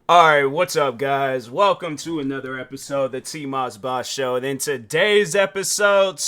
Alright, what's up, guys? Welcome to another episode of the TMossBoss Show. And in today's episode,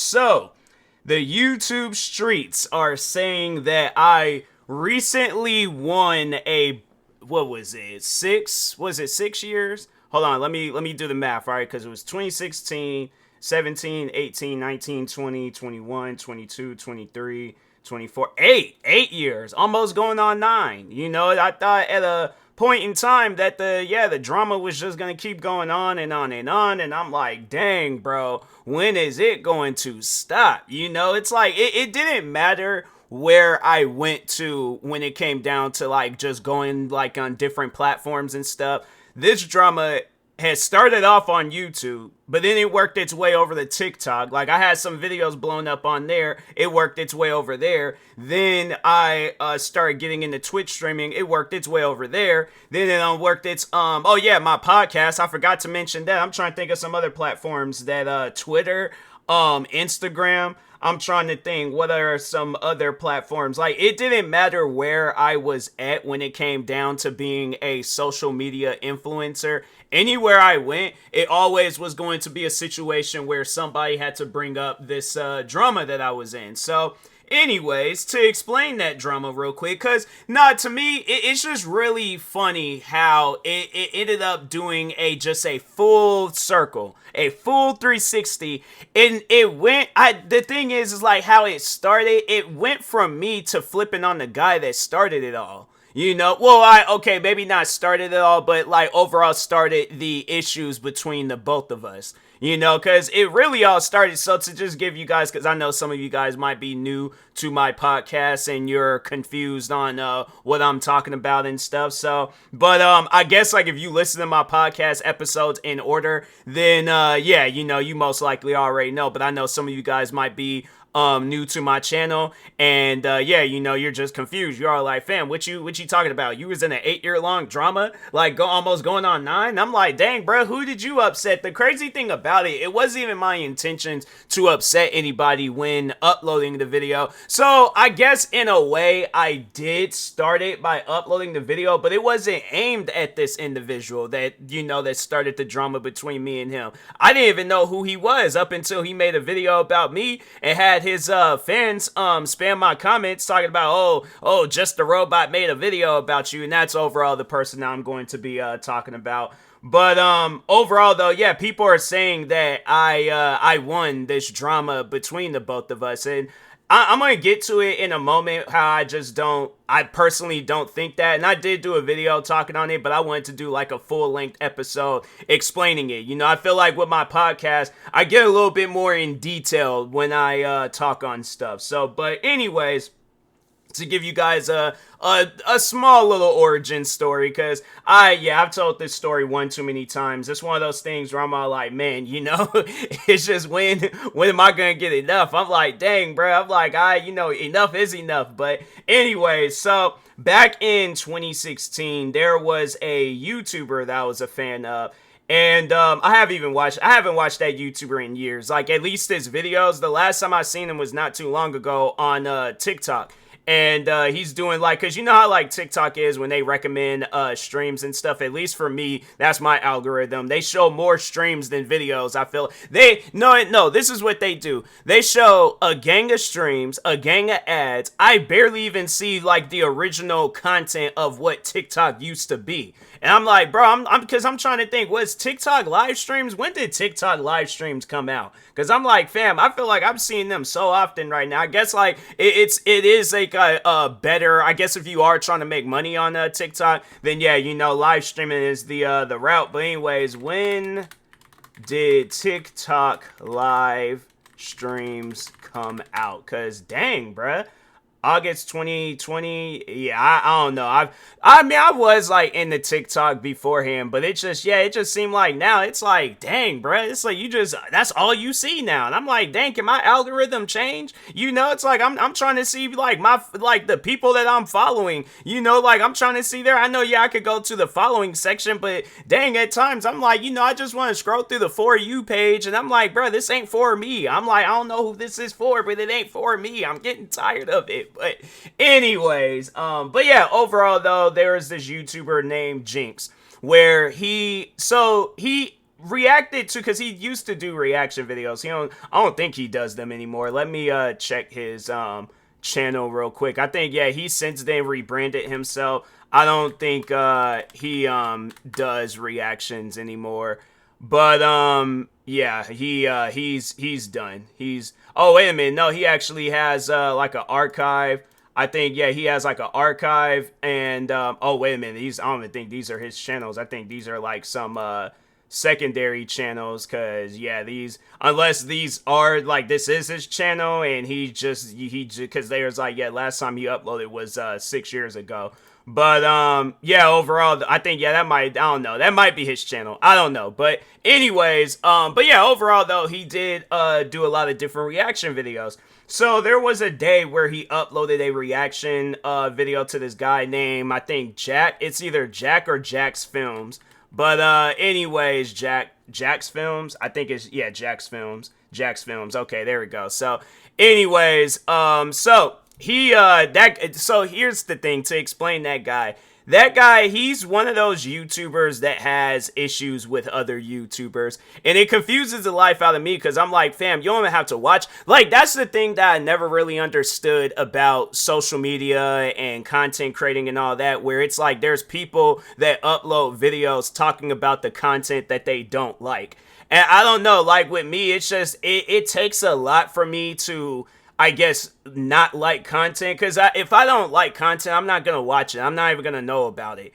the YouTube streets are saying that I recently won a, what was it, 6 years? Hold on, let me do the math, right? Because it was 2016, 17, 18, 19, 20, 21, 22, 23, 24, 8 years, almost going on 9. I thought at a point in time that the drama was just gonna keep going on and on and on, and I'm like, dang, bro, when is it going to stop? It's like it didn't matter where I went to when it came down to like just going like on different platforms and stuff. This drama had started off on YouTube, but then it worked its way over to TikTok. Like, I had some videos blown up on there. It worked its way over there. Then I started getting into Twitch streaming. It worked its way over there. Then it worked its oh yeah, my podcast. I forgot to mention that. I'm trying to think of some other platforms that Twitter, Instagram. I'm trying to think what are some other platforms. Like, it didn't matter where I was at when it came down to being a social media influencer. Anywhere I went, it always was going to be a situation where somebody had to bring up this drama that I was in. So anyways, to explain that drama real quick, because to me it's just really funny how it ended up doing just a full circle, a full 360, and it went, the thing is like how it started. It went from me to flipping on the guy that started it all. Okay, maybe not started it all, but like overall started the issues between the both of us. Because it really all started. So to just give you guys, because I know some of you guys might be new to my podcast and you're confused on what I'm talking about and stuff. So, but I guess like if you listen to my podcast episodes in order, then yeah, you most likely already know. But I know some of you guys might be new to my channel, and yeah, you're just confused. You're all like, fam, what you talking about? You was in an 8-year long drama, like almost going on 9. I'm like, dang, bro, who did you upset? The crazy thing about it wasn't even my intentions to upset anybody when uploading the video. So I guess in a way I did start it by uploading the video, but it wasn't aimed at this individual that that started the drama between me and him. I didn't even know who he was up until he made a video about me and had his fans spam my comments talking about, just the robot made a video about you, and that's overall the person I'm going to be talking about. But overall though, yeah, people are saying that I won this drama between the both of us, and I'm gonna get to it in a moment. How I personally don't think that, and I did do a video talking on it, but I wanted to do like a full-length episode explaining it. I feel like with my podcast, I get a little bit more in detail when I talk on stuff. So, but anyways, to give you guys a small little origin story, because I've told this story one too many times. It's one of those things where I'm all like, man, it's just when am I gonna get enough? I'm like, dang, bro, I'm like, enough is enough. But anyway, so back in 2016, there was a YouTuber that I was a fan of. And I haven't watched that YouTuber in years. Like, at least his videos, the last time I seen him was not too long ago on TikTok. And he's doing like, because you know how like TikTok is when they recommend streams and stuff. At least for me, that's my algorithm. They show more streams than videos. I feel no, this is what they do. They show a gang of streams, a gang of ads. I barely even see like the original content of what TikTok used to be. And I'm like, bro, I'm trying to think, was TikTok live streams? When did TikTok live streams come out? Because I'm like, fam, I feel like I'm seeing them so often right now. I guess like it is like a better, I guess if you are trying to make money on TikTok, then yeah, live streaming is the route. But anyways, when did TikTok live streams come out? Because dang, bruh. August 2020. Yeah, I don't know. I was like in the TikTok beforehand, but it just seemed like now it's like, dang, bro, it's like that's all you see now. And I'm like, dang, can my algorithm change? It's like I'm trying to see like the people that I'm following, like I'm trying to see there. I know, yeah, I could go to the following section, but dang, at times I'm like, I just want to scroll through the For You page, and I'm like, bro, this ain't for me. I'm like, I don't know who this is for, but it ain't for me. I'm getting tired of it. But anyways, but yeah, overall though, there is this YouTuber named Jinx. where he reacted to, because he used to do reaction videos. I don't think he does them anymore. Let me check his channel real quick. I think, yeah, he since then rebranded himself. I don't think he does reactions anymore. But yeah, he's done. Oh, wait a minute. No, he actually has like an archive. I think, yeah, he has like an archive. And oh, wait a minute. I don't even think these are his channels. I think these are like some secondary channels, because yeah, unless these are like, this is his channel and he just because there's like, yeah, last time he uploaded was 6 years ago. But yeah, overall I think, yeah, I don't know, that might be his channel, I don't know. But anyways, but yeah, overall though, he did do a lot of different reaction videos. So there was a day where he uploaded a reaction video to this guy named, I think, Jack. It's either Jack or Jack's Films. But anyways, Jack's Films. I think it's, yeah, Jack's Films. Okay, there we go. So anyways, so here's the thing to explain that guy. That guy, he's one of those YouTubers that has issues with other YouTubers. And it confuses the life out of me, because I'm like, fam, you don't even have to watch. Like, that's the thing that I never really understood about social media and content creating and all that, where it's like there's people that upload videos talking about the content that they don't like. And I don't know, like with me, it's just, it takes a lot for me to, I guess, not like content, because if I don't like content, I'm not gonna watch it. I'm not even gonna know about it,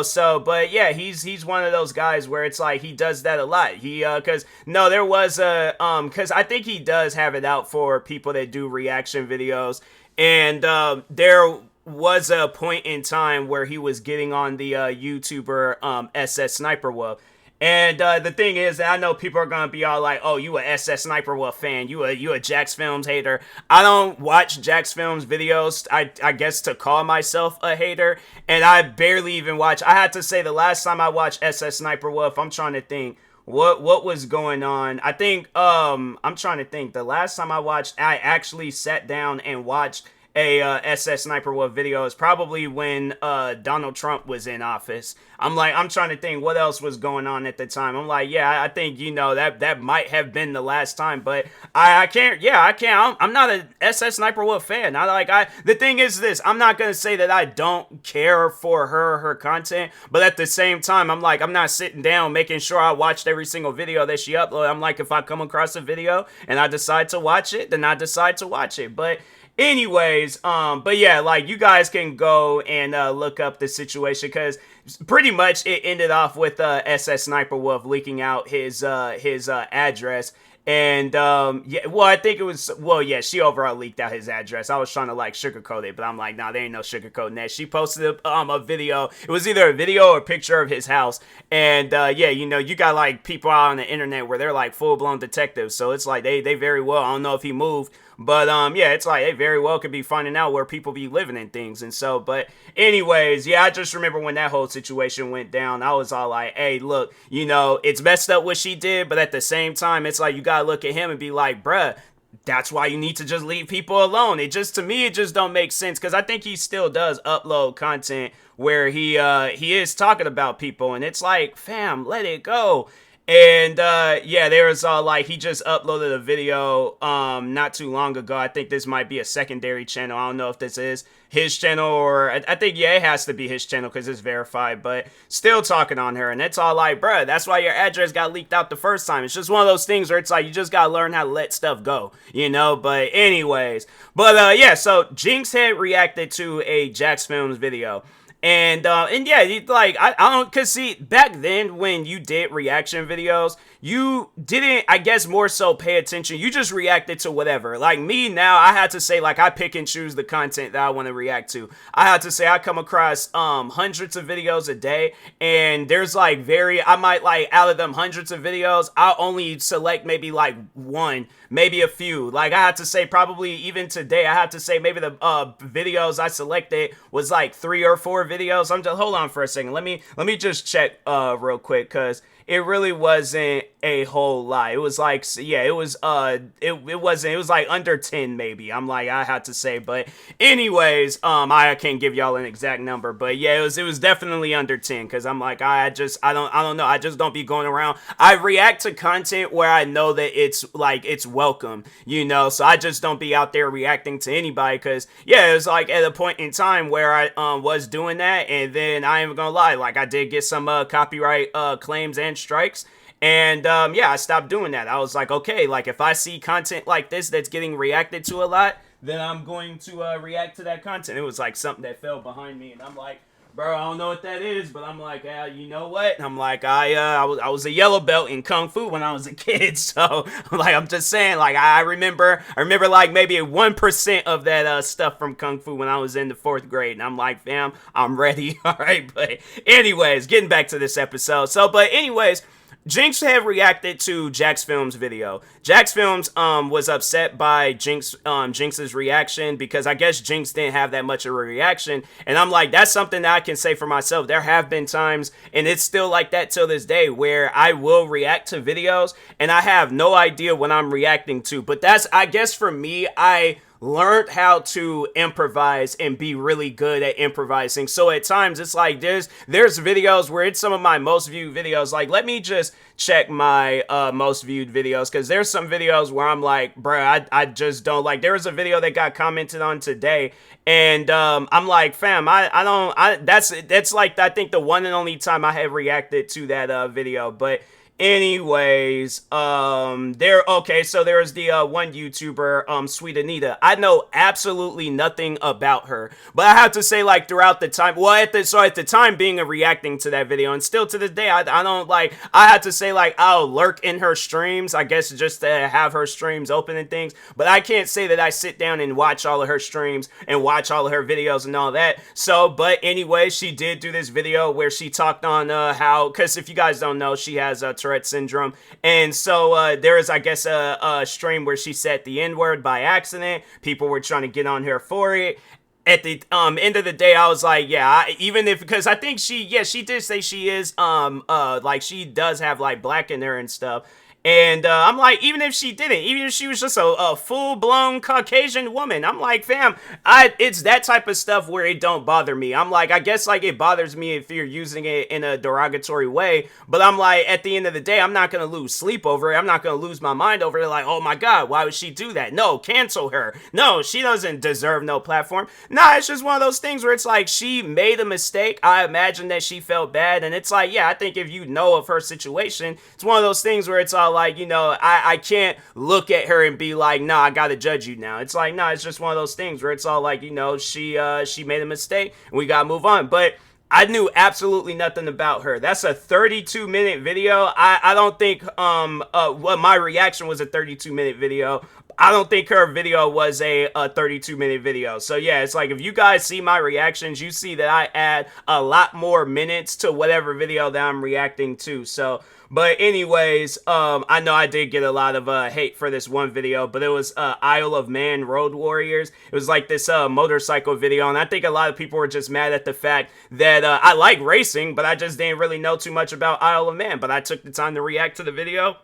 so, but yeah, he's one of those guys where it's like he does that a lot. Because no, there was because I think he does have it out for people that do reaction videos. And there was a point in time where he was getting on the YouTuber SS Sniper Wolf. And the thing is, I know people are gonna be all like, "Oh, you a SS Sniper Wolf fan? You a Jack's Films hater?" I don't watch Jack's Films videos. I guess to call myself a hater, and I barely even watch. I had to say the last time I watched SS Sniper Wolf, I'm trying to think what was going on. I think I'm trying to think. The last time I actually sat down and watched a SS Sniper Wolf video is probably when Donald Trump was in office. I'm trying to think what else was going on at the time. I'm like, yeah, I think, that might have been the last time, but I can't. I'm not a SS Sniper Wolf fan. The thing is this, I'm not going to say that I don't care for her content, but at the same time, I'm not sitting down making sure I watched every single video that she uploaded. I'm like, if I come across a video and I decide to watch it, then I decide to watch it. But anyways, but yeah, like, you guys can go and look up the situation, because pretty much it ended off with SS Sniper Wolf leaking out his address. And yeah, well, I think it was, well, yeah, she overall leaked out his address. I was trying to like sugarcoat it, but I'm like, nah, there ain't no sugarcoating that. She posted a video. It was either a video or a picture of his house. And yeah, you got like people out on the internet where they're like full-blown detectives, so it's like they very well, I don't know if he moved, but yeah, it's like they very well could be finding out where people be living and things. And so, but anyways, yeah, I just remember when that whole situation went down, I was all like, hey, look, it's messed up what she did, but at the same time, it's like you gotta look at him and be like, bruh, that's why you need to just leave people alone. To me, it just don't make sense, because I think he still does upload content where he is talking about people, and it's like, fam, let it go. And yeah, there was like, he just uploaded a video not too long ago. I think this might be a secondary channel. I don't know if this is his channel, or I think, yeah, it has to be his channel because it's verified, but still talking on her. And it's all like, bruh, that's why your address got leaked out the first time. It's just one of those things where it's like, you just gotta learn how to let stuff go, but anyways, but yeah, so Jinx had reacted to a Jack's Films video. And yeah, like, I don't, cause see, back then when you did reaction videos, you didn't, I guess, more so pay attention. You just reacted to whatever. Like me now, I had to say, like, I pick and choose the content that I want to react to. I had to say I come across hundreds of videos a day, and there's like I might, like, out of them hundreds of videos, I'll only select maybe like one, maybe a few. Like, I had to say, probably even today, I had to say maybe the videos I selected was like 3 or 4 videos. I'm just, hold on for a second. Let me just check real quick, because it really wasn't a whole lot. It was like, yeah, it was like under 10 maybe. I'm like, I had to say, but anyways, I can't give y'all an exact number, but yeah, it was definitely under 10, because I'm like, I don't know, I just don't be going around. I react to content where I know that it's welcome, so I just don't be out there reacting to anybody, because yeah, it was like at a point in time where I was doing that, and then I ain't even gonna lie, like I did get some copyright claims and strikes. And yeah, I stopped doing that. I was like, okay, like if I see content like this that's getting reacted to a lot, then I'm going to react to that content. It was like something that fell behind me, and I'm like, bro, I don't know what that is, but I'm like, you know what? I'm like, I was a yellow belt in Kung Fu when I was a kid, so like I'm just saying, like I remember like maybe 1% of that stuff from Kung Fu when I was in the 4th grade, and I'm like, fam, I'm ready. All right, but anyways, getting back to this episode. So, but anyways, Jinx had reacted to Jax Films' video. Jax Films was upset by Jinx's reaction, because I guess Jinx didn't have that much of a reaction. And I'm like, that's something that I can say for myself. There have been times, and it's still like that till this day, where I will react to videos and I have no idea what I'm reacting to. But that's, I guess for me, I learned how to improvise and be really good at improvising. So at times it's like there's videos where it's some of my most viewed videos. Like, let me just check my most viewed videos, because there's some videos where I'm like, bruh, I just don't like. There was a video that got commented on today, and I'm like, fam, that's like, I think the one and only time I have reacted to that video. But anyways, so there's the one YouTuber, Sweet Anita. I know absolutely nothing about her, but I have to say, like, throughout the time, at the time being reacting to that video, and still to this day, I don't like, I have to say, like, I'll lurk in her streams, I guess, just to have her streams open and things, but I can't say that I sit down and watch all of her streams and watch all of her videos and all that. So, but anyway, she did do this video where she talked on how, because if you guys don't know, she has Tourette syndrome, and so there is, I guess, a stream where she said the N-word by accident. People were trying to get on her for it. At the end of the day, I was like, yeah, even if, because I think she did say she is like, she does have like black in her and stuff. And I'm like, even if she didn't, even if she was just a full-blown Caucasian woman, I'm like, fam, it's that type of stuff where it don't bother me. I'm like, I guess, like, it bothers me if you're using it in a derogatory way, but I'm like, at the end of the day, I'm not going to lose sleep over it. I'm not going to lose my mind over it, like, oh my god, why would she do that? No, cancel her. No, she doesn't deserve no platform. Nah, it's just one of those things where it's like, she made a mistake. I imagine that she felt bad, and it's like, yeah, I think if you know of her situation, it's one of those things where it's all like, I can't look at her and be like, nah, I gotta judge you now. It's like, nah, it's just one of those things where it's all like, she made a mistake and we gotta move on. But I knew absolutely nothing about her. That's a 32-minute video. I don't think my reaction was a 32-minute video. I don't think her video was a 32-minute video. So yeah, it's like, if you guys see my reactions, you see that I add a lot more minutes to whatever video that I'm reacting to. So, but anyways, I know I did get a lot of hate for this one video, but it was Isle of Man Road Warriors. It was like this motorcycle video, and I think a lot of people were just mad at the fact that I like racing, but I just didn't really know too much about Isle of Man. But I took the time to react to the video.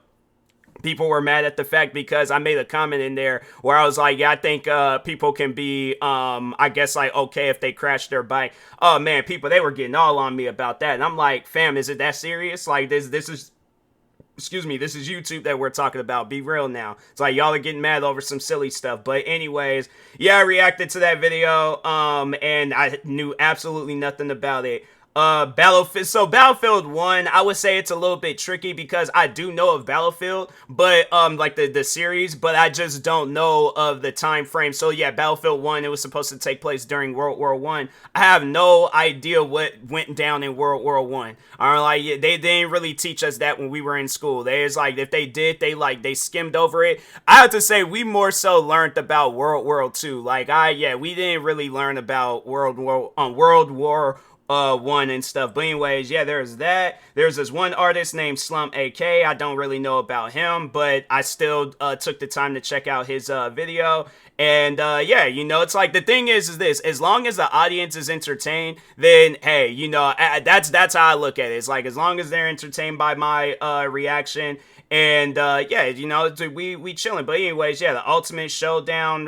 People were mad at the fact because I made a comment in there where I was like, yeah, I think people can be, I guess, like, okay if they crash their bike. Oh man, people, they were getting all on me about that. And I'm like, fam, is it that serious? Like, this is, excuse me, this is YouTube that we're talking about. Be real now. It's like, y'all are getting mad over some silly stuff. But anyways, yeah, I reacted to that video, and I knew absolutely nothing about it. Battlefield 1, I would say it's a little bit tricky because I do know of Battlefield, but like the series, but I just don't know of the time frame. So yeah, Battlefield 1, it was supposed to take place during World War 1. I have no idea what went down in World War 1. Like, they didn't really teach us that when we were in school. There's like, if they did, they skimmed over it. I have to say, we more so learned about World War 2. Like, we didn't really learn about World War one and stuff. But anyways, yeah, there's that. There's this one artist named Slump AK. I don't really know about him, but I still took the time to check out his video. And yeah, you know, it's like the thing is this: as long as the audience is entertained, then hey, you know, that's how I look at it. It's like as long as they're entertained by my reaction. And yeah, you know, we chilling. But anyways, yeah, the Ultimate Showdown.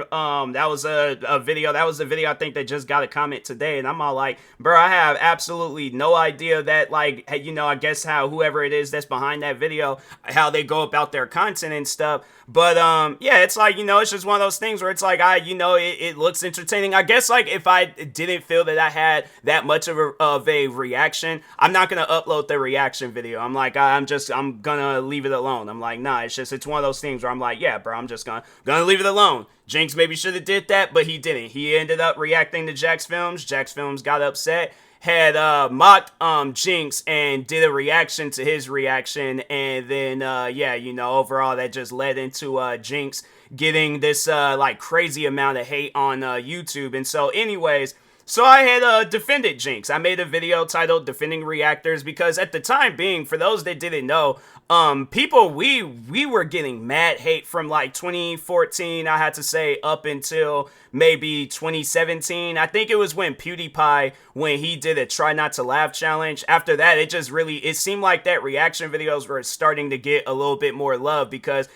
That was a video. That was the video I think that just got a comment today, and I'm all like, bro, I have absolutely no idea that, like, you know, I guess how whoever it is that's behind that video, how they go about their content and stuff. But yeah, it's like, you know, it's just one of those things where it's like, you know, it looks entertaining. I guess like if I didn't feel that I had that much of a reaction, I'm not gonna upload the reaction video. I'm like, I'm gonna leave it alone. I'm like, nah, it's one of those things where I'm like, yeah, bro, I'm just gonna leave it alone. Jinx maybe should have did that, but he didn't. He ended up reacting to Jax Films. Jax Films got upset, had mocked Jinx and did a reaction to his reaction, and then yeah, you know, overall that just led into Jinx getting this like crazy amount of hate on YouTube. And so anyways, so I had defended Jinx. I made a video titled Defending Reactors because at the time being, for those that didn't know, people, we were getting mad hate from like 2014, I had to say, up until maybe 2017. I think it was when PewDiePie, when he did a Try Not to Laugh challenge. After that, it seemed like that reaction videos were starting to get a little bit more love because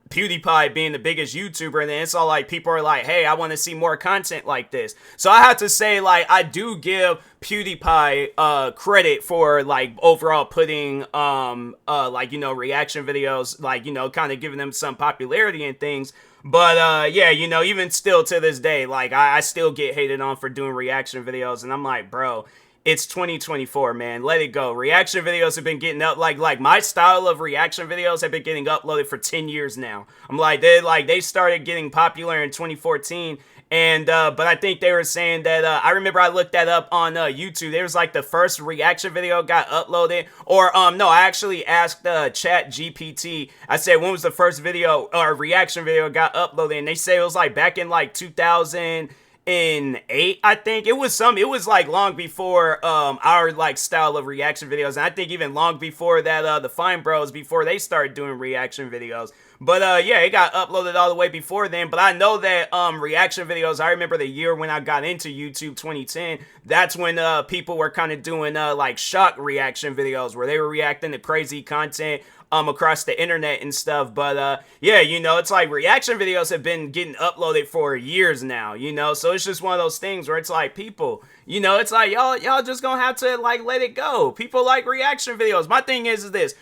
PewDiePie being the biggest YouTuber, and then it's all like people are like, hey, I want to see more content like this. So I have to say, like, I do give PewDiePie credit for like overall putting like, you know, reaction videos, like, you know, kind of giving them some popularity and things. But yeah, you know, even still to this day, like I still get hated on for doing reaction videos, and I'm like, bro, it's 2024, man. Let it go. Reaction videos have been getting up, like my style of reaction videos have been getting uploaded for 10 years now. I'm like, they started getting popular in 2014. And but I think they were saying that I remember I looked that up on YouTube. There was like the first reaction video got uploaded, or no, I actually asked Chat GPT. I said, when was the first video or reaction video got uploaded? And they say it was like back in like 2008, I think. It was like long before our like style of reaction videos, and I think even long before that the Fine Bros, before they started doing reaction videos. But yeah, it got uploaded all the way before then. But I know that reaction videos, I remember the year when I got into YouTube, 2010, that's when people were kind of doing like shock reaction videos where they were reacting to crazy content across the internet and stuff. But yeah, you know, it's like reaction videos have been getting uploaded for years now, you know. So it's just one of those things where it's like, people, you know, it's like y'all just gonna have to like let it go. People like reaction videos. My thing is this: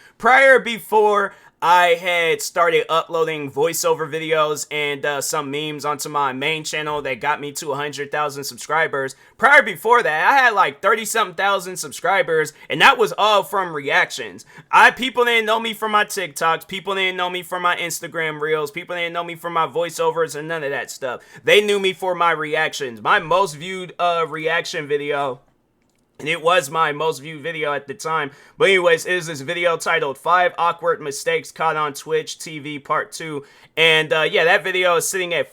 before I had started uploading voiceover videos and some memes onto my main channel that got me to 100,000 subscribers. Before that, I had like 30-something thousand subscribers, and that was all from reactions. People didn't know me from my TikToks. People didn't know me from my Instagram Reels. People didn't know me from my voiceovers and none of that stuff. They knew me for my reactions. My most viewed reaction video, and it was my most viewed video at the time. But anyways, it is this video titled 5 Awkward Mistakes Caught on Twitch TV Part 2. And yeah, that video is sitting at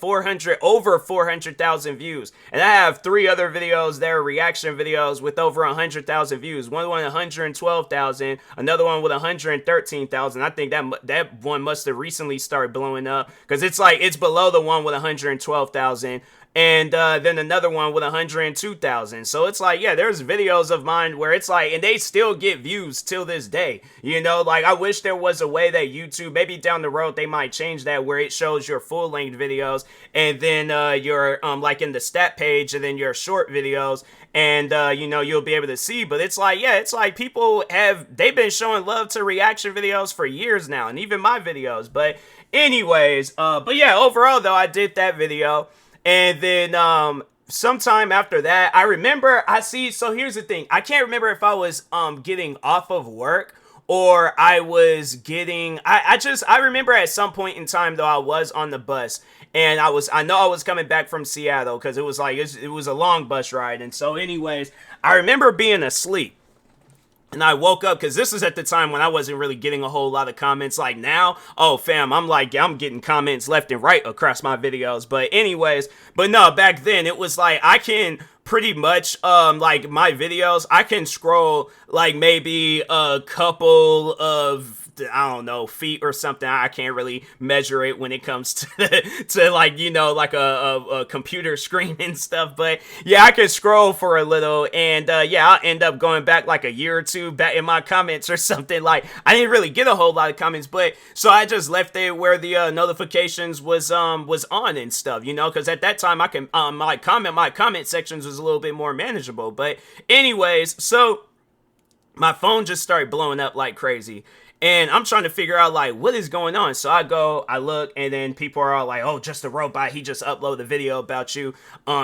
over 400,000 views. And I have 3 other videos that are reaction videos with over 100,000 views. One 112,000, another one with 113,000. I think that one must have recently started blowing up, because it's below the one with 112,000. And then another one with 102,000. So it's like, yeah, there's videos of mine where it's like, and they still get views till this day. You know, like, I wish there was a way that YouTube, maybe down the road, they might change that, where it shows your full-length videos, and then your, like, in the stat page, and then your short videos, and, you know, you'll be able to see. But it's like, yeah, it's like people they've been showing love to reaction videos for years now, and even my videos. But anyways, but yeah, overall, though, I did that video. And then sometime after that, I remember, so here's the thing. I can't remember if I was getting off of work or I was getting, I remember at some point in time, though, I was on the bus, and I know I was coming back from Seattle, because it was like, it was a long bus ride. And so anyways, I remember being asleep. And I woke up, because this is at the time when I wasn't really getting a whole lot of comments. Like now, oh fam, I'm getting comments left and right across my videos. But anyways, no, back then it was like, I can pretty much like my videos, I can scroll like maybe a couple of, I don't know, feet or something. I can't really measure it when it comes to like, you know, like a computer screen and stuff. But yeah, I can scroll for a little, and yeah, I'll end up going back like a year or two back in my comments or something. Like, I didn't really get a whole lot of comments, but so I just left it where the notifications was on and stuff, you know, because at that time I can my comment sections was a little bit more manageable. But anyways, so my phone just started blowing up like crazy. And I'm trying to figure out, like, what is going on? So I go, I look, and then people are all like, oh, Just a Robot, he just uploaded a video about you.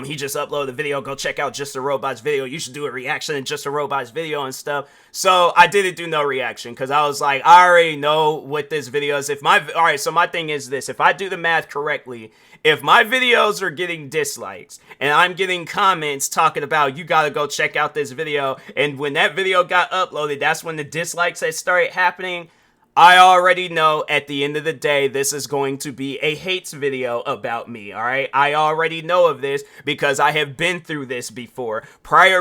He just uploaded a video. Go check out Just a Robot's video. You should do a reaction in Just a Robot's video and stuff. So I didn't do no reaction because I was like, I already know what this video is. Alright, so my thing is this. If I do the math correctly, if my videos are getting dislikes and I'm getting comments talking about you gotta go check out this video, and when that video got uploaded, that's when the dislikes had started happening, I already know at the end of the day, this is going to be a hates video about me, alright? I already know of this because I have been through this before.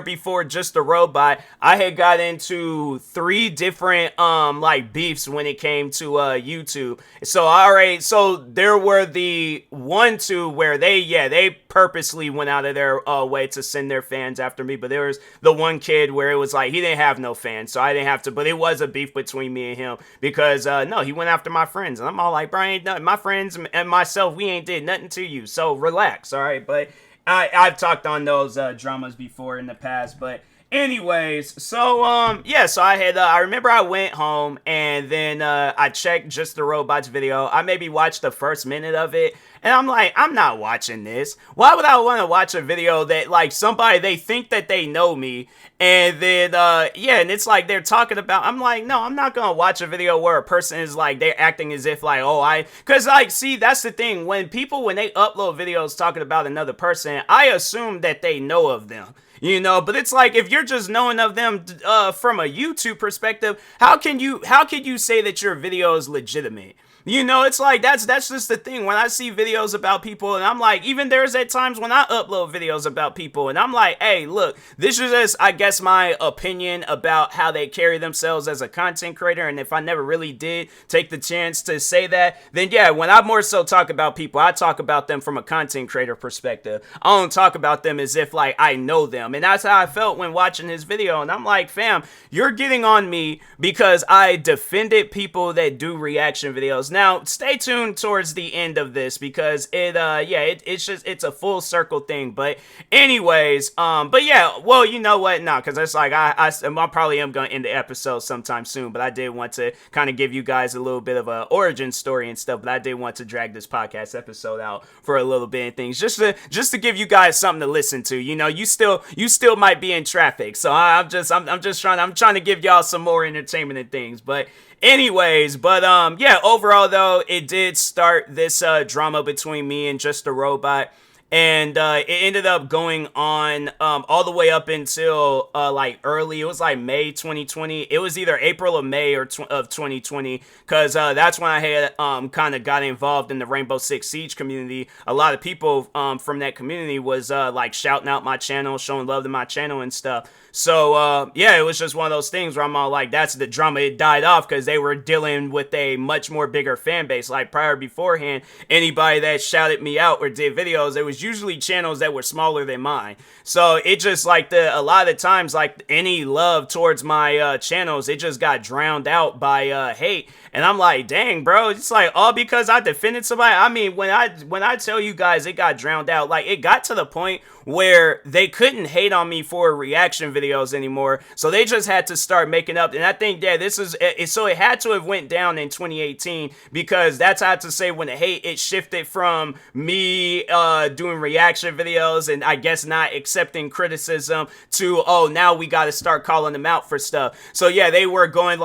Before Just a Robot, I had got into 3 different, like, beefs when it came to, YouTube. So there were the 2 where they purposely went out of their way to send their fans after me, but there was the one kid where it was like, he didn't have no fans, so I didn't have to, but it was a beef between me and him, because no, he went after my friends, and I'm all like, bro, ain't nothing. My friends and myself, we ain't did nothing to you, so relax, all right? But I've talked on those dramas before in the past, but anyways, so yeah, so I had I remember I went home, and then I checked Just the Robot's video. I maybe watched the first minute of it, and I'm like, I'm not watching this. Why would I want to watch a video that, like, somebody, they think that they know me, and then yeah, and it's like they're talking about, I'm like, no, I'm not gonna watch a video where a person is like, they're acting as if like, because like, see, that's the thing, when they upload videos talking about another person, I assume that they know of them. You know, but it's like, if you're just knowing of them from a YouTube perspective, how can you say that your video is legitimate? You know, it's like, that's just the thing. When I see videos about people, and I'm like, even there's at times when I upload videos about people, and I'm like, hey, look, this is just, I guess, my opinion about how they carry themselves as a content creator, and if I never really did take the chance to say that, then yeah, when I more so talk about people, I talk about them from a content creator perspective. I don't talk about them as if, like, I know them, and that's how I felt when watching his video, and I'm like, fam, you're getting on me because I defended people that do reaction videos. Now, stay tuned towards the end of this because it's a full circle thing. But anyways, but yeah, well, you know what? No, because it's like I probably am going to end the episode sometime soon, but I did want to kind of give you guys a little bit of a origin story and stuff. But I did want to drag this podcast episode out for a little bit and things, just to give you guys something to listen to. You know, you still might be in traffic, so I'm trying to give y'all some more entertainment and things. But anyways, yeah, overall though, it did start this drama between me and Just a Robot, and it ended up going on all the way up until like early, it was like May 2020. It was either April or May of 2020, because that's when I had kind of got involved in the Rainbow Six Siege community. A lot of people from that community was like shouting out my channel, showing love to my channel and stuff. So, yeah, it was just one of those things where I'm all like, that's the drama. It died off because they were dealing with a much more bigger fan base. Like, beforehand, anybody that shouted me out or did videos, it was usually channels that were smaller than mine. So, it just, like, a lot of times, like, any love towards my channels, it just got drowned out by hate. And I'm like, dang, bro, it's like all because I defended somebody. I mean, when I tell you guys it got drowned out, like, it got to the point where they couldn't hate on me for reaction videos anymore, so they just had to start making up. And I think, yeah, this is it, so it had to have went down in 2018, because that's how to say when the hate, it shifted from me doing reaction videos and I guess not accepting criticism to, oh, now we got to start calling them out for stuff. So yeah, they were going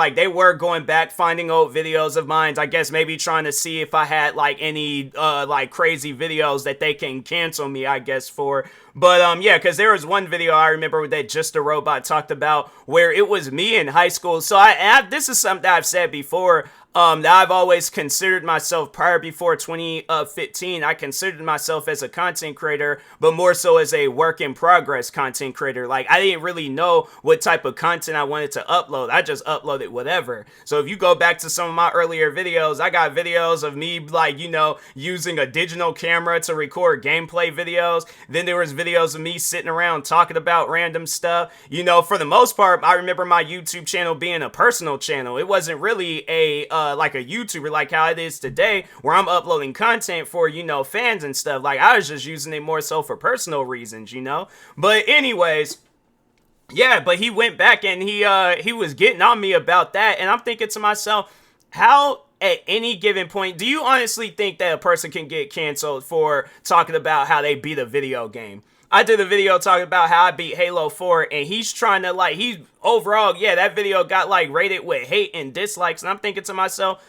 back, finding old videos of mine, I guess maybe trying to see if I had like any like crazy videos that they can cancel me, I guess, for. But yeah, because there was one video I remember that Just a Robot talked about where it was me in high school. So this is something that I've said before. that I've always considered myself prior before 2015. I considered myself as a content creator, but more so as a work in progress content creator. Like, I didn't really know what type of content I wanted to upload. I just uploaded whatever. So if you go back to some of my earlier videos, I got videos of me, like, using a digital camera to record gameplay videos. Then there was videos of me sitting around talking about random stuff. For the most part, I remember my YouTube channel being a personal channel. It wasn't really like a YouTuber like how it is today, where I'm uploading content for, fans and stuff. Like, I was just using it more so for personal reasons, But anyways, yeah, but he went back and he was getting on me about that, and I'm thinking to myself, how at any given point do you honestly think that a person can get canceled for talking about how they beat a video game? I did a video talking about how I beat Halo 4, and he's trying to, like, overall, yeah, that video got, like, rated with hate and dislikes, and I'm thinking to myself,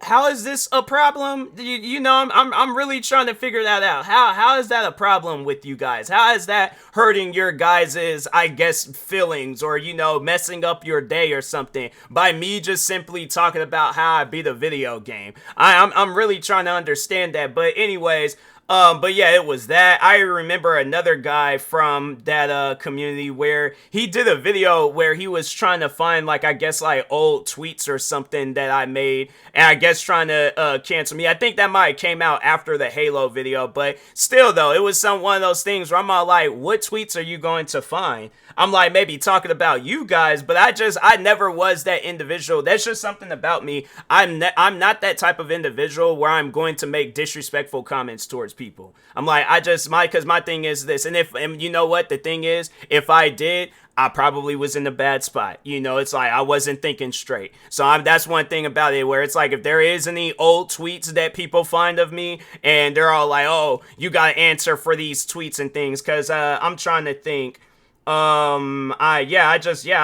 how is this a problem? I'm really trying to figure that out. How is that a problem with you guys? How is that hurting your guys's, I guess, feelings, or messing up your day or something by me just simply talking about how I beat a video game? I'm really trying to understand that. But anyways, but yeah, it was that. I remember another guy from that community where he did a video where he was trying to find, like, I guess, like, old tweets or something that I made, and I guess trying to cancel me. I think that might have came out after the Halo video, but still though, it was one of those things where I'm all like, what tweets are you going to find? I'm like, maybe talking about you guys, but I never was that individual. That's just something about me. I'm not that type of individual where I'm going to make disrespectful comments towards people. I'm like, because my thing is this, and you know what, the thing is, if I did, I probably was in a bad spot. It's like I wasn't thinking straight. So that's one thing about it, where it's like, if there is any old tweets that people find of me and they're all like, oh, you got to answer for these tweets and things, because I'm trying to think. I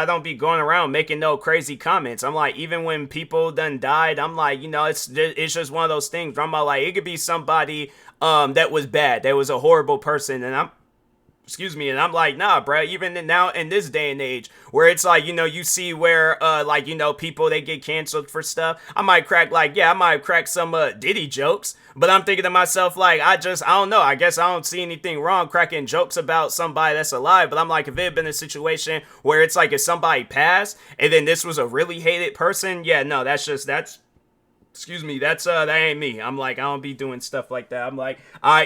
don't be going around making no crazy comments. I'm like, even when people done died, I'm like, it's just one of those things where I'm like, it could be somebody that was bad, that was a horrible person, and I'm like, nah, bro, even now in this day and age where it's like, you see where, people, they get canceled for stuff. I might crack some Diddy jokes, but I'm thinking to myself, like, I don't know. I guess I don't see anything wrong cracking jokes about somebody that's alive, but I'm like, if it had been a situation where it's like, if somebody passed and then this was a really hated person, yeah, no, that ain't me. I'm like, I don't be doing stuff like that. I'm like,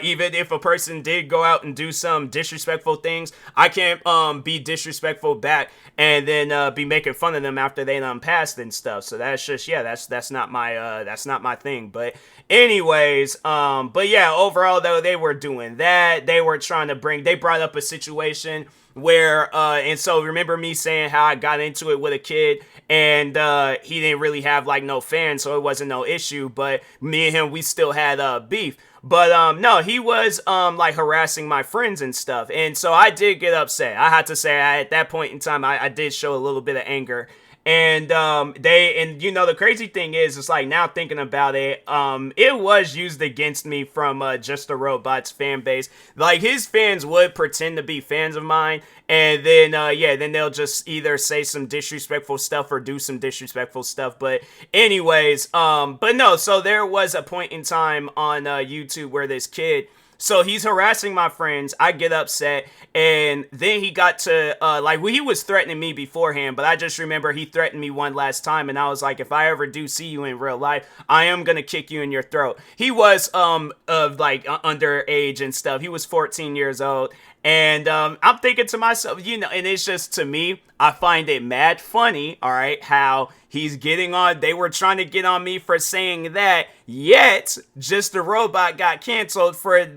even if a person did go out and do some disrespectful things, I can't be disrespectful back and then be making fun of them after they done passed and stuff. So that's just, yeah, that's not my thing. But anyways, but yeah, overall though, they were doing that. They brought up a situation where, and so remember me saying how I got into it with a kid, and he didn't really have, like, no fans, so it wasn't no issue, but me and him, we still had beef. But no, he was like harassing my friends and stuff, and so I did get upset. I had to say, at that point in time, I did show a little bit of anger. And the crazy thing is, it's like, now thinking about it, it was used against me from Just a Robot's fan base. Like, his fans would pretend to be fans of mine, and then then they'll just either say some disrespectful stuff or do some disrespectful stuff. But anyways, but no, so there was a point in time on YouTube where this kid, so he's harassing my friends. I get upset, and then he got to he was threatening me beforehand, but I just remember he threatened me one last time, and I was like, if I ever do see you in real life, I am gonna kick you in your throat. He was underage and stuff. He was 14 years old. And I'm thinking to myself, and it's just, to me, I find it mad funny, all right, how he's getting on. They were trying to get on me for saying that, yet Just a Robot got canceled for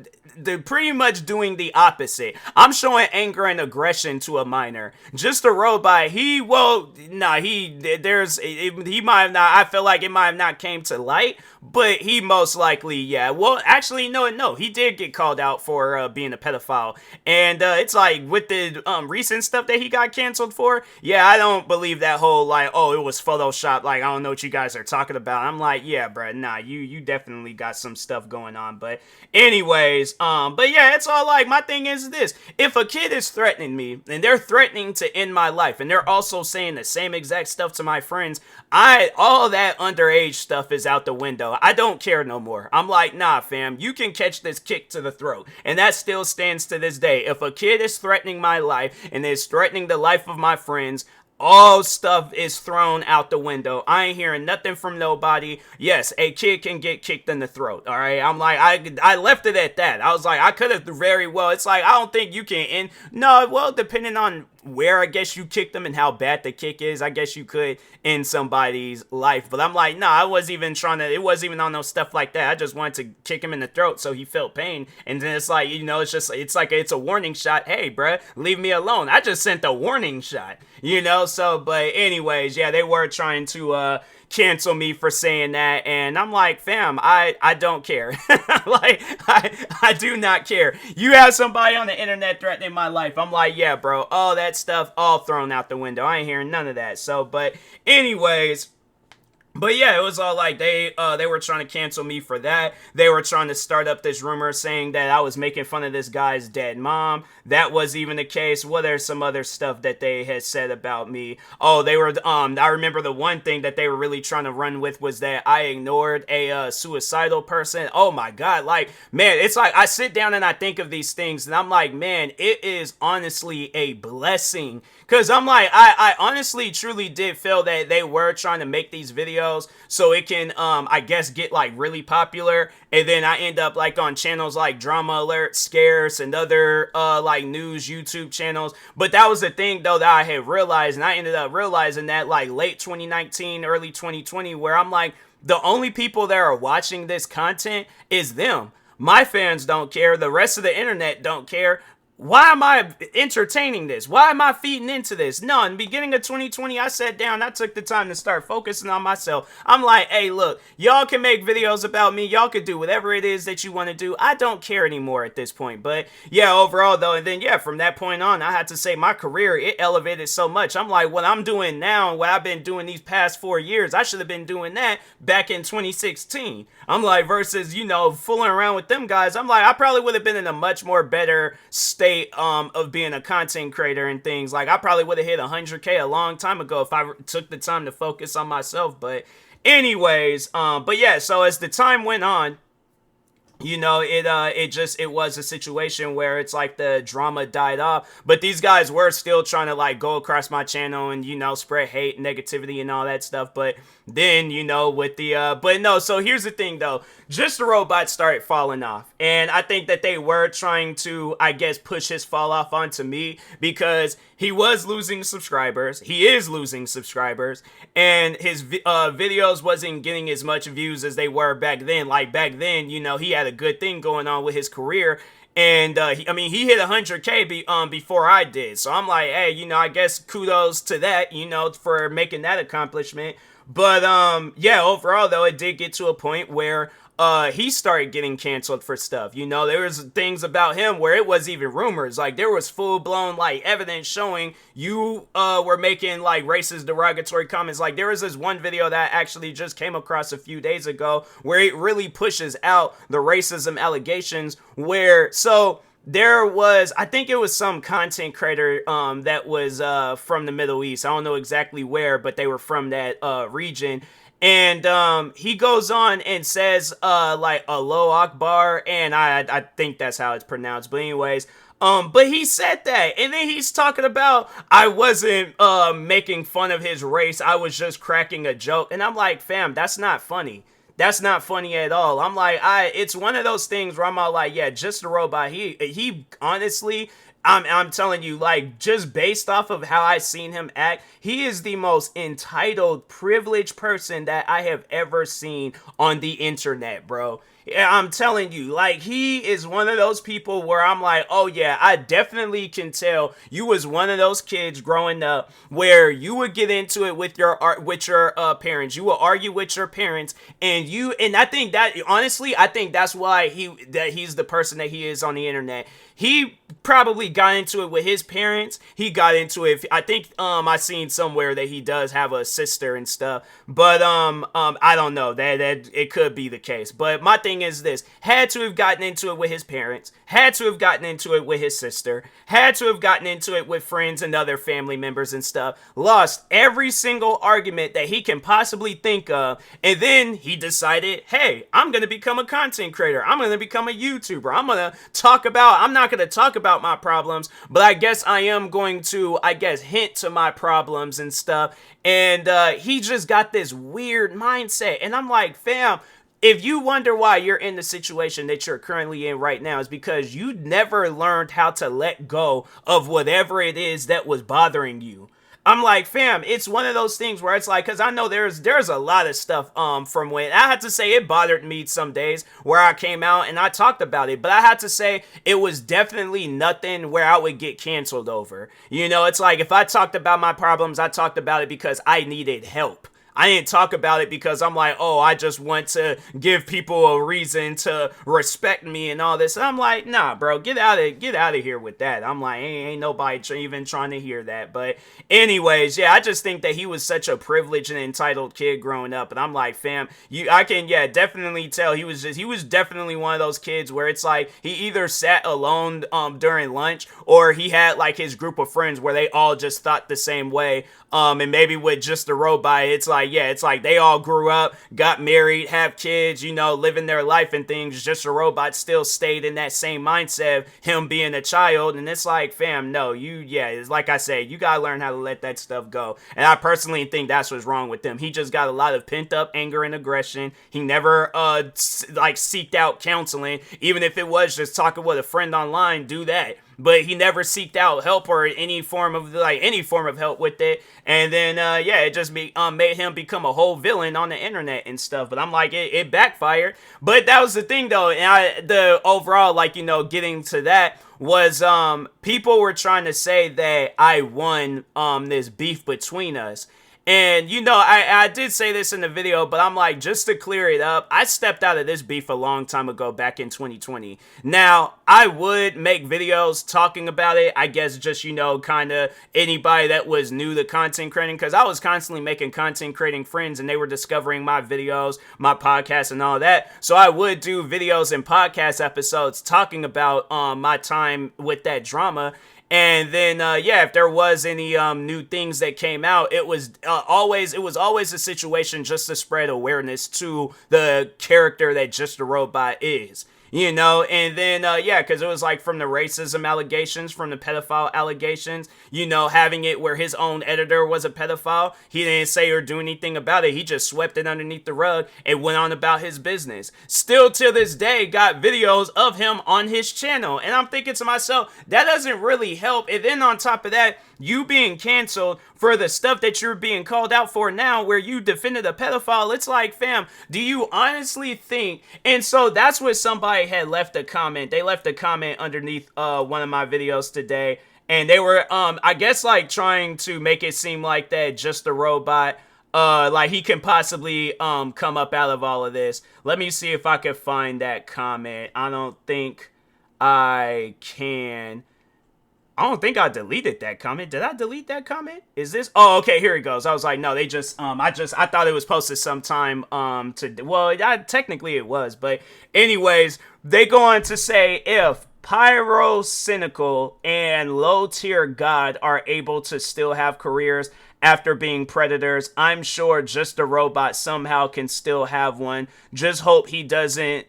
pretty much doing the opposite. I'm showing anger and aggression to a minor. Just a Robot, he might have not, I feel like it might have not came to light, but he most likely, yeah. Well, actually, no, he did get called out for being a pedophile. And it's like, with the recent stuff that he got canceled for, yeah, I don't believe that whole, like, oh, it was Photoshop, like, I don't know what you guys are talking about. I'm like, yeah, bro, nah, you definitely got some stuff going on. But anyways, But yeah, it's all like, my thing is this: if a kid is threatening me and they're threatening to end my life and they're also saying the same exact stuff to my friends, all that underage stuff is out the window. I don't care no more. I'm like, nah, fam, you can catch this kick to the throat. And that still stands to this day. If a kid is threatening my life and is threatening the life of my friends, all stuff is thrown out the window. I ain't hearing nothing from nobody. Yes, a kid can get kicked in the throat. All right. I'm like, I left it at that. I was like, I could have very well. It's like, I don't think you can end. No, well, depending on where I guess you kicked them and how bad the kick is, I guess you could end somebody's life. But I'm like, no, I wasn't even trying to, it wasn't even on no stuff like that. I just wanted to kick him in the throat so he felt pain. And then it's like, it's a warning shot. Hey, bruh, leave me alone. I just sent a warning shot, So, but anyways, yeah, they were trying to cancel me for saying that, and I'm like, fam, I don't care. Like, I do not care. You have somebody on the internet threatening my life. I'm like, yeah, bro, all that stuff all thrown out the window. I ain't hearing none of that. So, but anyways, but yeah, it was all like they were trying to cancel me for that. They were trying to start up this rumor saying that I was making fun of this guy's dead mom. That was even the case. Well, there's some other stuff that they had said about me. Oh, they were I remember the one thing that they were really trying to run with was that I ignored a suicidal person. Oh my God, like, man, it's like I sit down and I think of these things and I'm like, man, it is honestly a blessing. Cause I'm like, I honestly truly did feel that they were trying to make these videos so it can, I guess, get like really popular. And then I end up like on channels like Drama Alert, Scarce, and other like news YouTube channels. But that was the thing though that I had realized, and I ended up realizing that like late 2019, early 2020, where I'm like, the only people that are watching this content is them. My fans don't care. The rest of the internet don't care. Why am I entertaining this? Why am I feeding into this? No, in the beginning of 2020, I sat down, I took the time to start focusing on myself. I'm like, hey, look, y'all can make videos about me. Y'all can do whatever it is that you want to do. I don't care anymore at this point. But yeah, overall though, and then yeah, from that point on, I had to say my career, it elevated so much. I'm like, what I'm doing now, what I've been doing these past 4 years, I should have been doing that back in 2016. I'm like, versus, fooling around with them guys. I'm like, I probably would have been in a much more better state of being a content creator and things. Like, I probably would have hit 100K a long time ago if I took the time to focus on myself. But anyways, but yeah, so as the time went on, it was a situation where it's like the drama died off, but these guys were still trying to like go across my channel and, spread hate, negativity and all that stuff. But then, with the, but no, so here's the thing though, Just the Robot started falling off. And I think that they were trying to, I guess, push his fall off onto me because he was losing subscribers. He is losing subscribers. And his videos wasn't getting as much views as they were back then. Like back then, he had a good thing going on with his career. And, he hit 100K before I did. So I'm like, hey, I guess kudos to that, for making that accomplishment. But, yeah, overall, though, it did get to a point where he started getting canceled for stuff. There was things about him where it was even rumors. Like, there was full-blown, like, evidence showing you were making, like, racist, derogatory comments. Like, there was this one video that I actually just came across a few days ago where it really pushes out the racism allegations where, so there was, I think it was some content creator that was from the Middle East. I don't know exactly where, but they were from that region. And he goes on and says like Allahu Akbar, and I think that's how it's pronounced. But anyways, but he said that, and then he's talking about I wasn't making fun of his race. I was just cracking a joke, and I'm like, fam, that's not funny. That's not funny at all. I'm like, it's one of those things where I'm all like, yeah, Just the Robot. He honestly, I'm telling you, like, just based off of how I seen him act, he is the most entitled, privileged person that I have ever seen on the internet, bro. I'm telling you, like, he is one of those people where I'm like, oh yeah, I definitely can tell you was one of those kids growing up where you would get into it with your parents. You will argue with your parents, and I think that, honestly, I think that's why he's the person that he is on the internet. He probably got into it with his parents. He got into it. I think I seen somewhere that he does have a sister and stuff. But I don't know. That it could be the case. But my thing is this: had to have gotten into it with his parents, had to have gotten into it with his sister, had to have gotten into it with friends and other family members and stuff. Lost every single argument that he can possibly think of, and then he decided, hey, I'm gonna become a content creator. I'm gonna become a YouTuber. I'm not gonna talk about my problems, but I guess I am going to, hint to my problems and stuff. And he just got this weird mindset. And I'm like, fam, if you wonder why you're in the situation that you're currently in right now, is because you never learned how to let go of whatever it is that was bothering you. I'm like, fam, it's one of those things where it's like, because I know there's a lot of stuff from when I had to say it bothered me some days where I came out and I talked about it, but I had to say it was definitely nothing where I would get canceled over. You know, it's like if I talked about my problems, I talked about it because I needed help. I didn't talk about it because I'm like, oh, I just want to give people a reason to respect me and all this. And I'm like, nah, bro, get out of here with that. I'm like, ain't nobody even trying to hear that. But anyways, yeah, I just think that he was such a privileged and entitled kid growing up. And I'm like, fam, I can definitely tell he was definitely one of those kids where it's like he either sat alone during lunch, or he had like his group of friends where they all just thought the same way. And maybe with Just a Robot, it's like they all grew up, got married, have kids, you know, living their life and things. Just a Robot still stayed in that same mindset of him being a child. And it's like, fam, no, it's like I said, you gotta learn how to let that stuff go. And I personally think that's what's wrong with him. He just got a lot of pent up anger and aggression. He never seeked out counseling, even if it was just talking with a friend online, do that. But he never seeked out help or any form of help with it. And then it just made him become a whole villain on the internet and stuff. But I'm like, it backfired. But that was the thing though. And the overall, getting to that was people were trying to say that I won this beef between us. And, I did say this in the video, but I'm like, just to clear it up, I stepped out of this beef a long time ago, back in 2020. Now, I would make videos talking about it, I guess just, kind of anybody that was new to content creating, because I was constantly making content creating friends, and they were discovering my videos, my podcast, and all that. So I would do videos and podcast episodes talking about my time with that drama. And then, if there was any new things that came out, it was always a situation just to spread awareness to the character that Just a Robot is. And then, because it was like from the racism allegations, from the pedophile allegations, having it where his own editor was a pedophile. He didn't say or do anything about it. He just swept it underneath the rug and went on about his business. Still to this day, got videos of him on his channel. And I'm thinking to myself, that doesn't really help. And then on top of that, you being canceled for the stuff that you're being called out for now, where you defended a pedophile. It's like, fam, do you honestly think? And so that's what somebody had left a comment. They left a comment underneath one of my videos today, and they were trying to make it seem like that Just a Robot, like he can possibly come up out of all of this. Let me see if I can find that comment. I don't think I can. I don't think I deleted that comment. Did I delete that comment? Is this? Oh, okay, here it goes. I was like, no, they just, I thought it was posted sometime, technically it was, but anyways, they go on to say, if Pyro Cynical and Low Tier God are able to still have careers after being predators, I'm sure Just a Robot somehow can still have one. Just hope he doesn't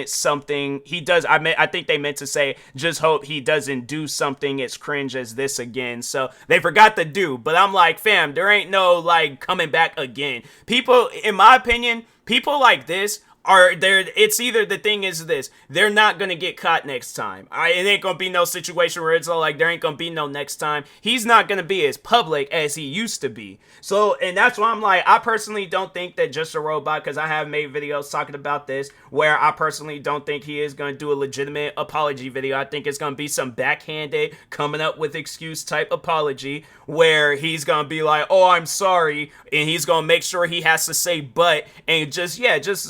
something he does. I think they meant to say, just hope he doesn't do something as cringe as this again. So they forgot the do, but I'm like, fam, there ain't no coming back again. People, in my opinion, people like this are there. It's either the thing is this, they're not gonna get caught next time. It ain't gonna be no situation where it's all like there ain't gonna be no next time. He's not gonna be as public as he used to be. So, and that's why I'm like, I personally don't think that Just a Robot, because I have made videos talking about this, where I personally don't think he is gonna do a legitimate apology video. I think it's gonna be some backhanded, coming up with excuse type apology, where he's gonna be like, oh, I'm sorry, and he's gonna make sure he has to say but, and just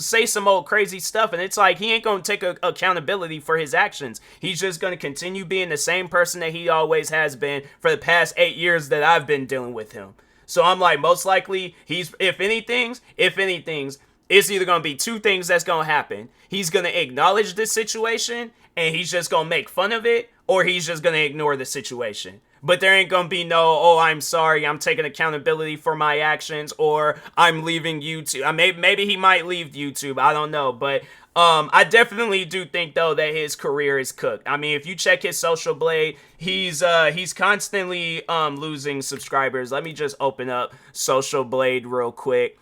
say some some old crazy stuff, and it's like he ain't gonna take accountability for his actions. He's just gonna continue being the same person that he always has been for the past 8 years that I've been dealing with him. So I'm like, most likely he's, if anything, it's either gonna be two things that's gonna happen. He's gonna acknowledge this situation and he's just gonna make fun of it, or he's just gonna ignore the situation. But there ain't gonna be no, oh, I'm sorry, I'm taking accountability for my actions, or I'm leaving YouTube. Maybe he might leave YouTube, I don't know. But I definitely do think, though, that his career is cooked. I mean, if you check his social blade, he's constantly losing subscribers. Let me just open up Social Blade real quick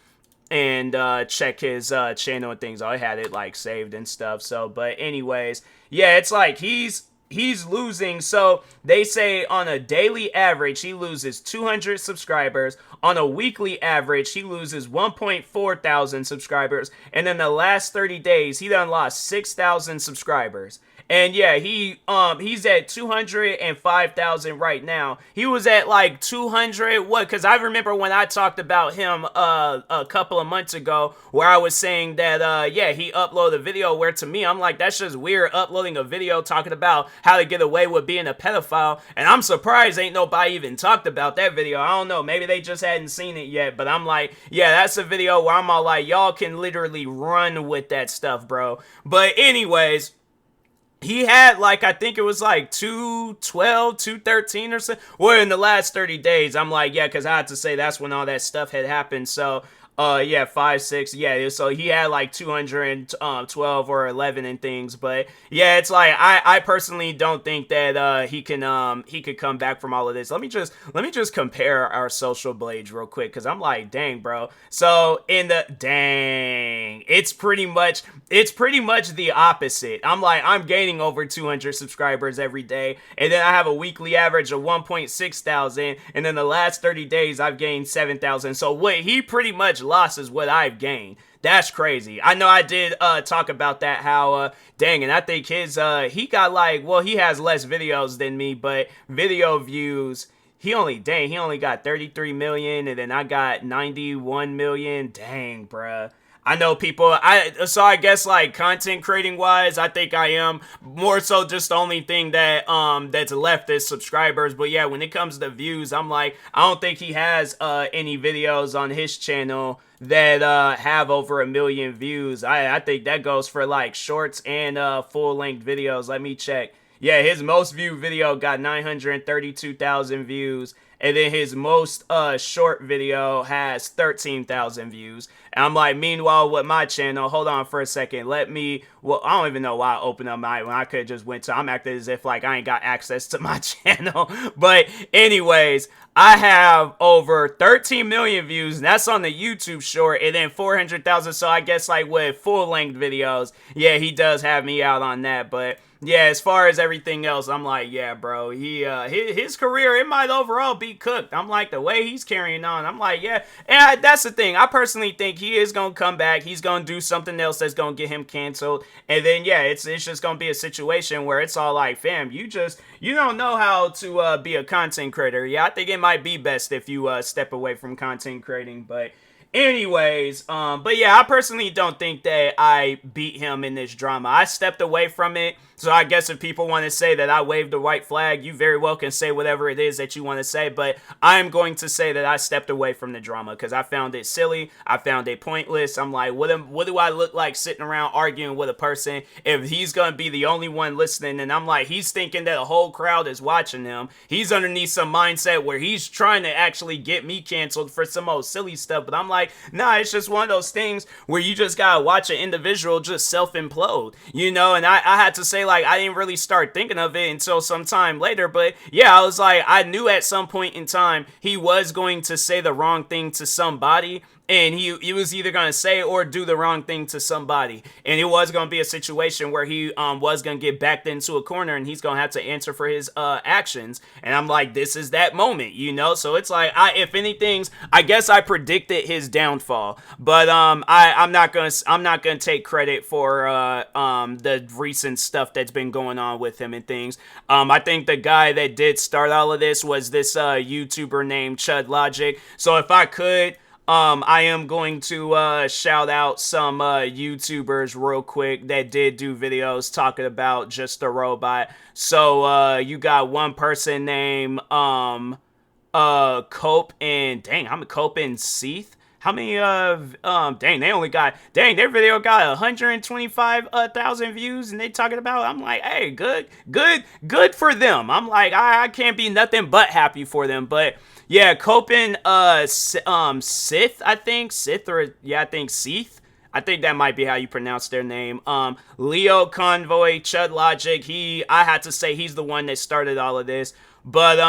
and check his channel and things. I had it like saved and stuff. So, but anyways, yeah, it's like he's losing. So they say on a daily average he loses 200 subscribers. On a weekly average he loses 1.4 thousand subscribers, and in the last 30 days he done lost 6,000 subscribers. And yeah, he's at 205,000 right now. He was at like 200, because I remember when I talked about him a couple of months ago, where I was saying that yeah, he uploaded a video where, to me, I'm like, that's just weird, uploading a video talking about how to get away with being a pedophile. And I'm surprised ain't nobody even talked about that video. I don't know, maybe they just hadn't seen it yet, but I'm like, yeah, that's a video where I'm all like, y'all can literally run with that stuff, bro. But anyways, he had, like, I think it was like 212, 213 or so. Well, in the last 30 days, I'm like, yeah, because I had to say that's when all that stuff had happened. So, yeah, 5, 6, yeah, so he had like 212 or 11 and things. But yeah, it's like, I personally don't think that he could come back from all of this. Let me just compare our social blades real quick, because I'm like, dang, bro. So it's pretty much the opposite. I'm like, I'm gaining over 200 subscribers every day, and then I have a weekly average of 1.6 thousand, and then the last 30 days I've gained 7,000. So what he pretty much lost is what I've gained. That's crazy. I know I did talk about that, how dang, and I think his he got like, well, he has less videos than me, but video views, he only got 33 million, and then I got 91 million. Dang, bruh. I know people, so I guess like content creating wise, I think I am more so just the only thing that that's left is subscribers. But yeah, when it comes to views, I'm like, I don't think he has any videos on his channel that have over 1 million views. I think that goes for like shorts and full length videos. Let me check. Yeah, his most viewed video got 932,000 views. And then his most short video has 13,000 views. And I'm like, meanwhile, with my channel, hold on for a second. Well, I don't even know why I opened up my, when I could have just went to, I'm acting as if like I ain't got access to my channel. But anyways, I have over 13 million views, and that's on the YouTube short, and then 400,000. So I guess like with full length videos, yeah, he does have me out on that. But yeah, as far as everything else, I'm like, yeah, bro, his career, it might overall be cooked. I'm like, the way he's carrying on, I'm like, yeah. And that's the thing. I personally think he is going to come back. He's going to do something else that's going to get him canceled. And then, yeah, it's just going to be a situation where it's all like, fam, you don't know how to be a content creator. Yeah, I think it might be best if you step away from content creating, but anyways, but yeah, I personally don't think that I beat him in this drama. I stepped away from it. So I guess if people want to say that I waved the white flag, you very well can say whatever it is that you want to say. But I'm going to say that I stepped away from the drama because I found it silly. I found it pointless. I'm like, what do I look like sitting around arguing with a person if he's going to be the only one listening? And I'm like, he's thinking that a whole crowd is watching him. He's underneath some mindset where he's trying to actually get me canceled for some old silly stuff. But I'm like, nah, it's just one of those things where you just got to watch an individual just self-implode, you know? And I had to say, like, I didn't really start thinking of it until some time later, but yeah, I was like, I knew at some point in time he was going to say the wrong thing to somebody, and he was either going to say or do the wrong thing to somebody, and it was going to be a situation where he was going to get backed into a corner, and he's going to have to answer for his actions. And I'm like, this is that moment, you know? So it's like, if anything, I guess I predicted his downfall, but I'm not gonna take credit for the recent stuff that's been going on with him and things. I think the guy that did start all of this was this YouTuber named Chud Logic. So if I could, I am going to shout out some YouTubers real quick that did do videos talking about Just a Robot. So you got one person named Cope and dang, how many Cope and Seath? How many dang, they only got their video got 125,000 views and they talking about, I'm like, hey, good for them. I'm like, I can't be nothing but happy for them. But yeah, Copen Sith, I think. Sith, or yeah, I think Seath. I think that might be how you pronounce their name. Leo Convoy, Chud Logic, I had to say he's the one that started all of this. But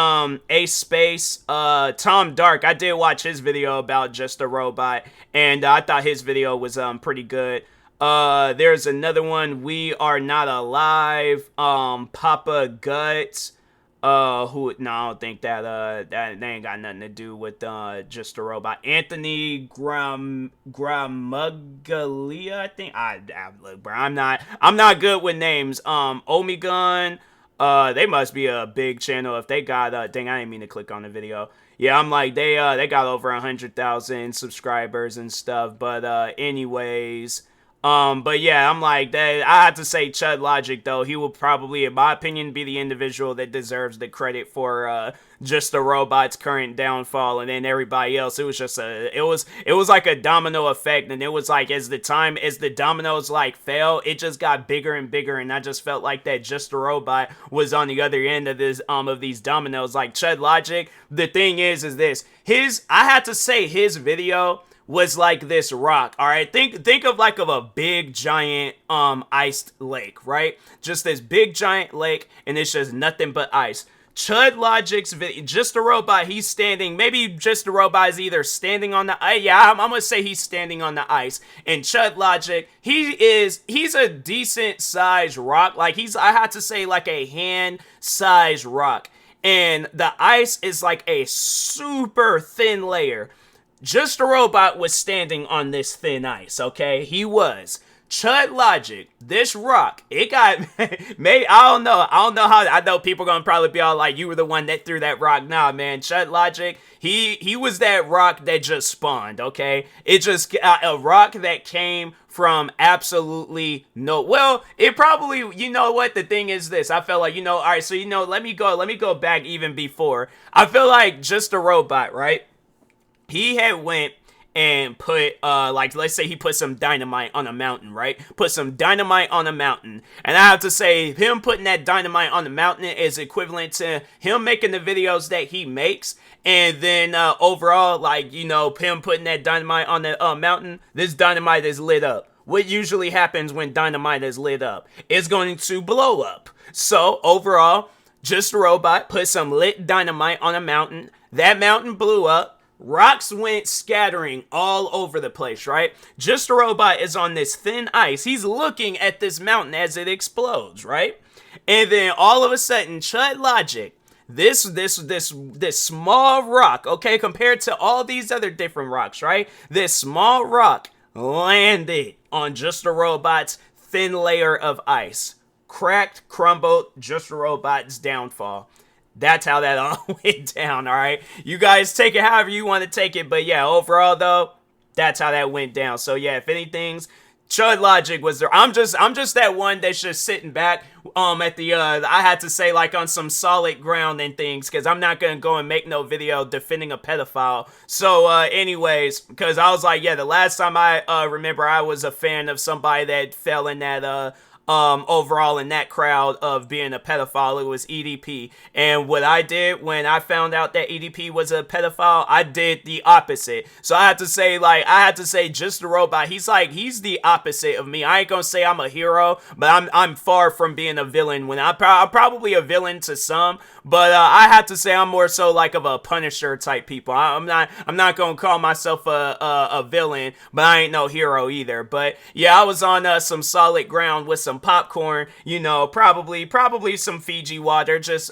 Ace Space, Tom Dark, I did watch his video about Just a Robot, and I thought his video was pretty good. There's another one, We Are Not Alive, Papa Guts, who, no, I don't think that they ain't got nothing to do with Just a Robot. Anthony Gramuglia, I think. Look, bro, I'm not good with names. Omegon, they must be a big channel if they got dang, I didn't mean to click on the video. Yeah, I'm like, they got over 100,000 subscribers and stuff. But anyways, but yeah, I'm like, that. I have to say Chud Logic, though. He will probably, in my opinion, be the individual that deserves the credit for Just a Robot's current downfall. And then everybody else, it was just it was like a domino effect. And it was like, as the dominoes like fell, it just got bigger and bigger. And I just felt like that Just a Robot was on the other end of this of these dominoes. Like Chud Logic, the thing is this, I had to say his video was like this rock. All right, think of a big giant iced lake, right? Just this big giant lake, and it's just nothing but ice. Chud Logic's video, Just a Robot, he's standing, maybe Just a Robot is either standing on the ice, yeah, I'm gonna say he's standing on the ice, and Chud Logic, he's a decent sized rock, like I had to say like a hand sized rock, and the ice is like a super thin layer. Just a Robot was standing on this thin ice, okay? He was. Chud Logic, this rock, it got, maybe, I don't know how, I know people gonna probably be all like, you were the one that threw that rock. Nah, man, Chud Logic, he was that rock that just spawned, okay? It just, a rock that came from absolutely no, well, it probably, you know what, the thing is this, I felt like, all right, so, let me go back even before. I feel like Just a Robot, right? He had went and put, like, let's say he put some dynamite on a mountain, right? Put some dynamite on a mountain. And I have to say, him putting that dynamite on the mountain is equivalent to him making the videos that he makes. And then, overall, like, him putting that dynamite on the mountain, this dynamite is lit up. What usually happens when dynamite is lit up? It's going to blow up. So, overall, Just a Robot put some lit dynamite on a mountain. That mountain blew up. Rocks went scattering all over the place, right? Just a Robot is on this thin ice. He's looking at this mountain as it explodes, right? And then all of a sudden, Chud Logic, this small rock, okay, compared to all these other different rocks, right? This small rock landed on Just a Robot's thin layer of ice. Cracked, crumbled, Just a Robot's downfall. That's how that all went down, all right? You guys take it however you want to take it, but yeah, overall, though, that's how that went down. So yeah, if anything's, Chud Logic was there. I'm just that one that's just sitting back at the I had to say, like, on some solid ground and things, because I'm not gonna go and make no video defending a pedophile. So anyways, because I was like, yeah, the last time I remember I was a fan of somebody that fell in that overall in that crowd of being a pedophile, it was EDP. And what I did when I found out that EDP was a pedophile, I did the opposite. So I had to say Just a Robot, he's the opposite of me. I ain't gonna say I'm a hero, but I'm far from being a villain. When I'm probably a villain to some, but I have to say I'm more so like of a Punisher type people. I'm not gonna call myself a villain, but I ain't no hero either. But yeah, I was on some solid ground with some popcorn, probably some Fiji water, just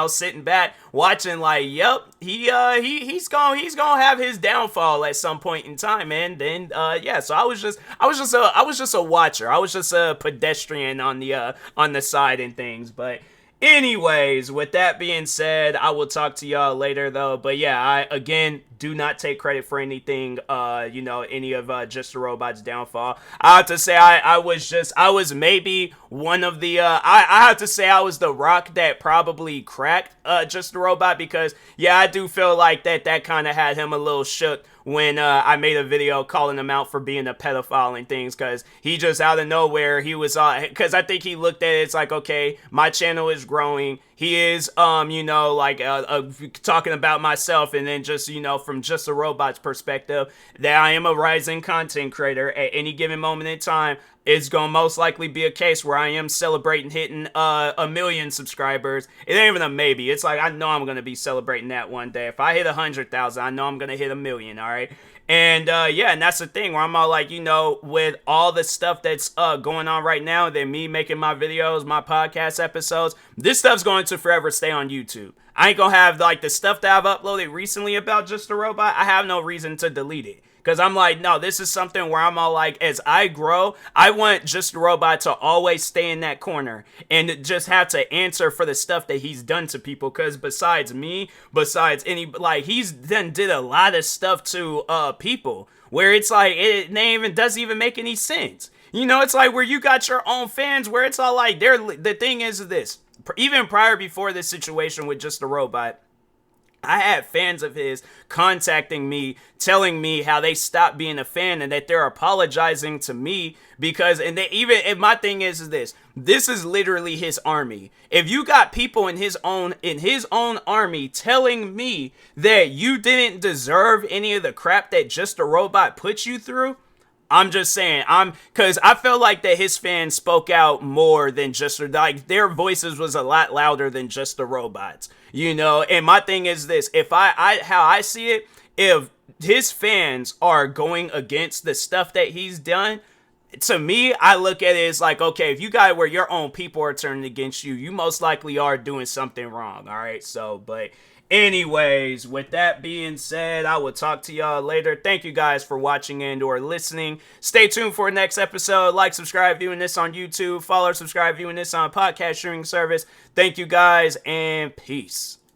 sitting back watching, like, yep, he's gonna have his downfall at some point in time. And then yeah, so I was just a watcher. I was just a pedestrian on the side and things. But Anyways, with that being said, I will talk to y'all later though. But yeah, I again do not take credit for anything, any of Just a Robot's downfall. I have to say I was maybe one of the I have to say I was the rock that probably cracked Just a Robot, because yeah, I do feel like that kind of had him a little shook when I made a video calling him out for being a pedophile and things, because he just out of nowhere, he was because I think he looked at it, it's like, okay, my channel is growing, he is talking about myself, and then just from Just a Robot's perspective, that I am a rising content creator at any given moment in time. It's gonna most likely be a case where I am celebrating hitting 1,000,000 subscribers. It ain't even a maybe. It's like, I know I'm gonna be celebrating that one day. If I hit 100,000, I know I'm gonna hit 1,000,000. All right. And and that's the thing where I'm all like, with all the stuff that's going on right now, then me making my videos, my podcast episodes, this stuff's going to forever stay on YouTube. I ain't gonna have like the stuff that I've uploaded recently about Just a Robot. I have no reason to delete it. Because I'm like, no, this is something where I'm all like, as I grow, I want Just a Robot to always stay in that corner and just have to answer for the stuff that he's done to people. Because besides me, he's done did a lot of stuff to people where it's like, doesn't even make any sense. It's like where you got your own fans where it's all like, the thing is this, even before this situation with Just a Robot, I had fans of his contacting me, telling me how they stopped being a fan and that they're apologizing to me because, and my thing is this is literally his army. If you got people in his own army telling me that you didn't deserve any of the crap that Just a Robot put you through, I'm just saying, because I felt like that his fans spoke out more than just, like, their voices was a lot louder than Just the Robots, and my thing is this, how I see it, if his fans are going against the stuff that he's done, to me, I look at it as like, okay, if you got where your own people are turning against you, you most likely are doing something wrong, all right, but anyways, with that being said, I will talk to y'all later. Thank you guys for watching and or listening. Stay tuned for the next episode. Like, subscribe, viewing this on YouTube. Follow, subscribe, viewing this on a podcast streaming service. Thank you guys, and peace.